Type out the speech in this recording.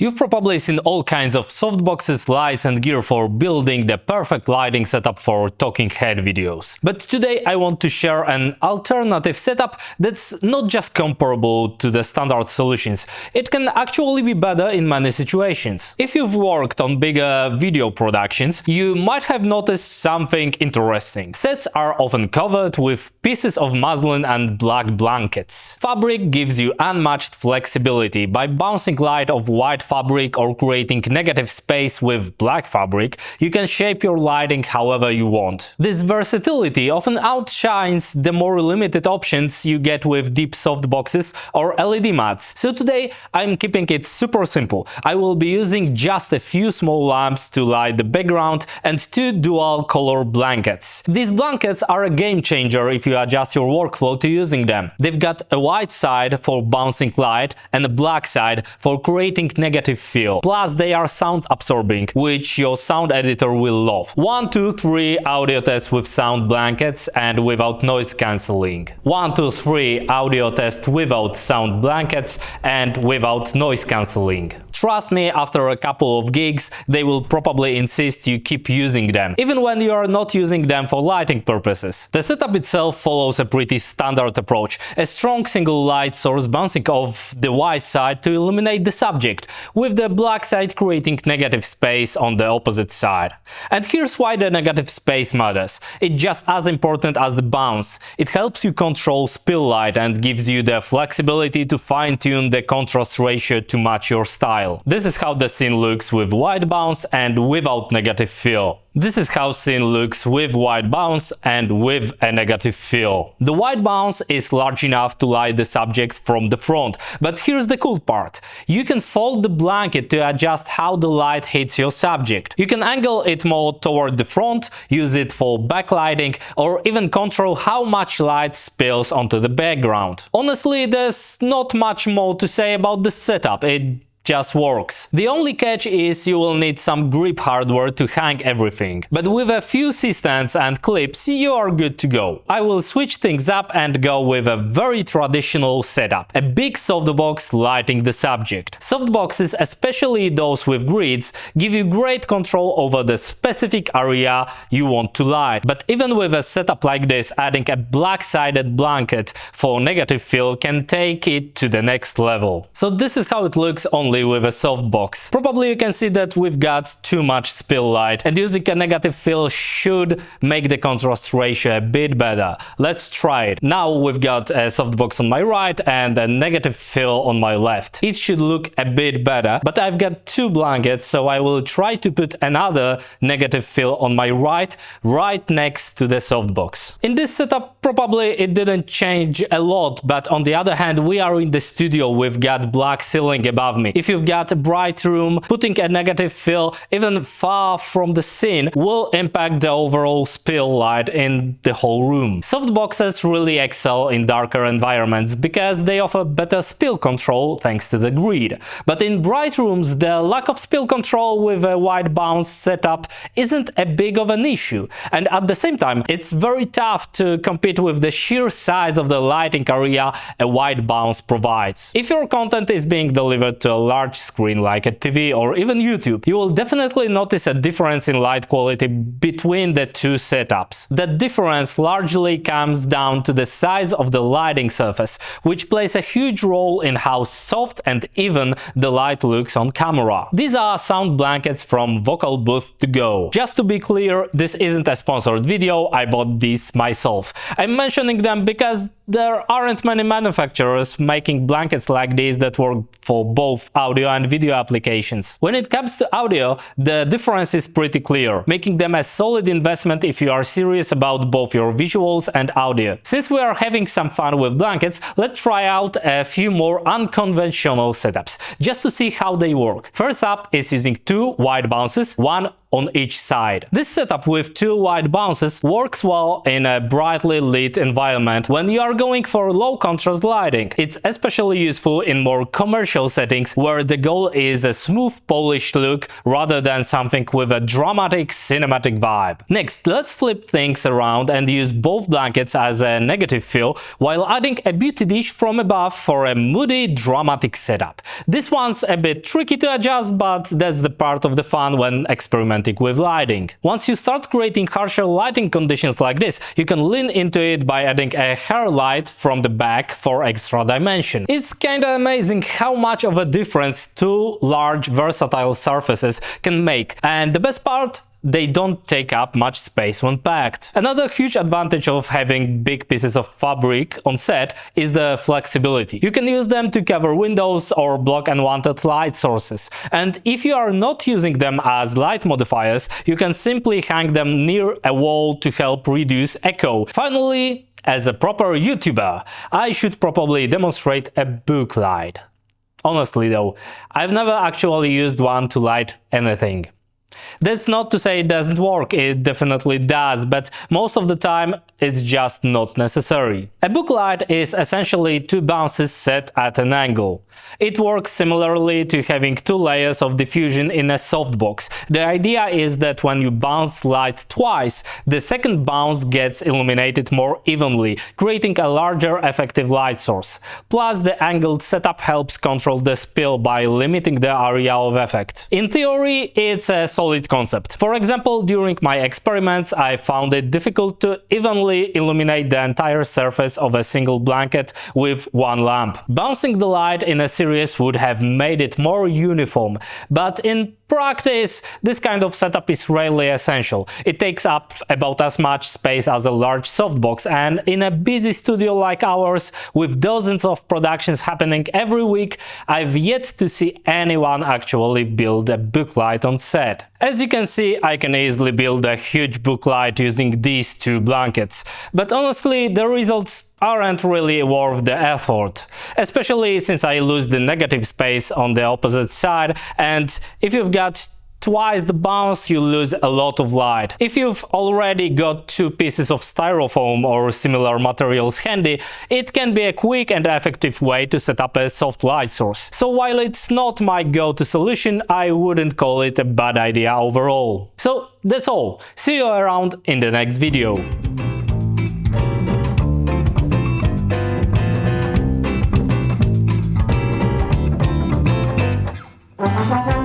You've probably seen all kinds of softboxes, lights and gear for building the perfect lighting setup for talking head videos. But today I want to share an alternative setup that's not just comparable to the standard solutions, it can actually be better in many situations. If you've worked on bigger video productions, you might have noticed something interesting. Sets are often covered with pieces of muslin and black blankets. Fabric gives you unmatched flexibility. By bouncing light off white fabric or creating negative space with black fabric, you can shape your lighting however you want. This versatility often outshines the more limited options you get with deep softboxes or LED mats. So today I'm keeping it super simple. I will be using just a few small lamps to light the background and two dual color blankets. These blankets are a game changer if you adjust your workflow to using them. They've got a white side for bouncing light and a black side for creating negative feel. Plus they are sound absorbing, which your sound editor will love. 1, 2, 3 audio test with sound blankets and without noise cancelling. 1, 2, 3 audio test without sound blankets and without noise cancelling. Trust me, after a couple of gigs, they will probably insist you keep using them, even when you are not using them for lighting purposes. The setup itself follows a pretty standard approach. A strong single light source bouncing off the white side to illuminate the subject, with the black side creating negative space on the opposite side. And here's why the negative space matters. It's just as important as the bounce. It helps you control spill light and gives you the flexibility to fine-tune the contrast ratio to match your style. This is how the scene looks with white bounce and without negative fill. This is how scene looks with white bounce and with a negative fill. The white bounce is large enough to light the subjects from the front, but here's the cool part. You can fold the blanket to adjust how the light hits your subject. You can angle it more toward the front, use it for backlighting, or even control how much light spills onto the background. Honestly, there's not much more to say about this setup. It just works. The only catch is you will need some grip hardware to hang everything, but with a few C-stands and clips you are good to go. I will switch things up and go with a very traditional setup, a big softbox lighting the subject. Softboxes, especially those with grids, give you great control over the specific area you want to light, but even with a setup like this, adding a black-sided blanket for negative fill can take it to the next level. So this is how it looks only with a softbox. Probably you can see that we've got too much spill light, and using a negative fill should make the contrast ratio a bit better. Let's try it. Now we've got a softbox on my right and a negative fill on my left. It should look a bit better, but I've got two blankets, so I will try to put another negative fill on my right next to the softbox. In this setup probably it didn't change a lot, but on the other hand we are in the studio, we've got black ceiling above me. If you've got a bright room, putting a negative fill even far from the scene will impact the overall spill light in the whole room. Softboxes really excel in darker environments because they offer better spill control thanks to the grid. But in bright rooms, the lack of spill control with a white bounce setup isn't a big of an issue. And at the same time, it's very tough to compete with the sheer size of the lighting area a white bounce provides. If your content is being delivered to a large screen like a TV or even YouTube, you will definitely notice a difference in light quality between the two setups. That difference largely comes down to the size of the lighting surface, which plays a huge role in how soft and even the light looks on camera. These are sound blankets from Vocal Booth to Go. Just to be clear, this isn't a sponsored video, I bought these myself. I'm mentioning them because there aren't many manufacturers making blankets like these that work for both audio and video applications. When it comes to audio, the difference is pretty clear, making them a solid investment if you are serious about both your visuals and audio. Since we are having some fun with blankets, let's try out a few more unconventional setups, just to see how they work. First up is using two white bounces, one on each side. This setup with 2 white bounces works well in a brightly lit environment when you are going for low contrast lighting. It's especially useful in more commercial settings where the goal is a smooth, polished look rather than something with a dramatic cinematic vibe. Next, let's flip things around and use both blankets as a negative fill while adding a beauty dish from above for a moody, dramatic setup. This one's a bit tricky to adjust, but that's the part of the fun when experimenting with lighting. Once you start creating harsher lighting conditions like this, you can lean into it by adding a hair light from the back for extra dimension. It's kinda amazing how much of a difference 2 large versatile surfaces can make, and the best part, they don't take up much space when packed. Another huge advantage of having big pieces of fabric on set is the flexibility. You can use them to cover windows or block unwanted light sources. And if you are not using them as light modifiers, you can simply hang them near a wall to help reduce echo. Finally, as a proper YouTuber, I should probably demonstrate a book light. Honestly though, I've never actually used one to light anything. That's not to say it doesn't work, it definitely does, but most of the time it's just not necessary. A book light is essentially 2 bounces set at an angle. It works similarly to having 2 layers of diffusion in a softbox. The idea is that when you bounce light twice, the second bounce gets illuminated more evenly, creating a larger effective light source. Plus, the angled setup helps control the spill by limiting the area of effect. In theory, it's a solid concept. For example, during my experiments, I found it difficult to evenly illuminate the entire surface of a single blanket with one lamp. Bouncing the light in a series would have made it more uniform, but in practice, this kind of setup is rarely essential. It takes up about as much space as a large softbox, and in a busy studio like ours, with dozens of productions happening every week, I've yet to see anyone actually build a book light on set. As you can see, I can easily build a huge book light using these 2 blankets, but honestly, the results aren't really worth the effort, especially since I lose the negative space on the opposite side, and if you've got twice the bounce, you lose a lot of light. If you've already got 2 pieces of styrofoam or similar materials handy, it can be a quick and effective way to set up a soft light source. So while it's not my go-to solution, I wouldn't call it a bad idea overall. So that's all. See you around in the next video. Thank you.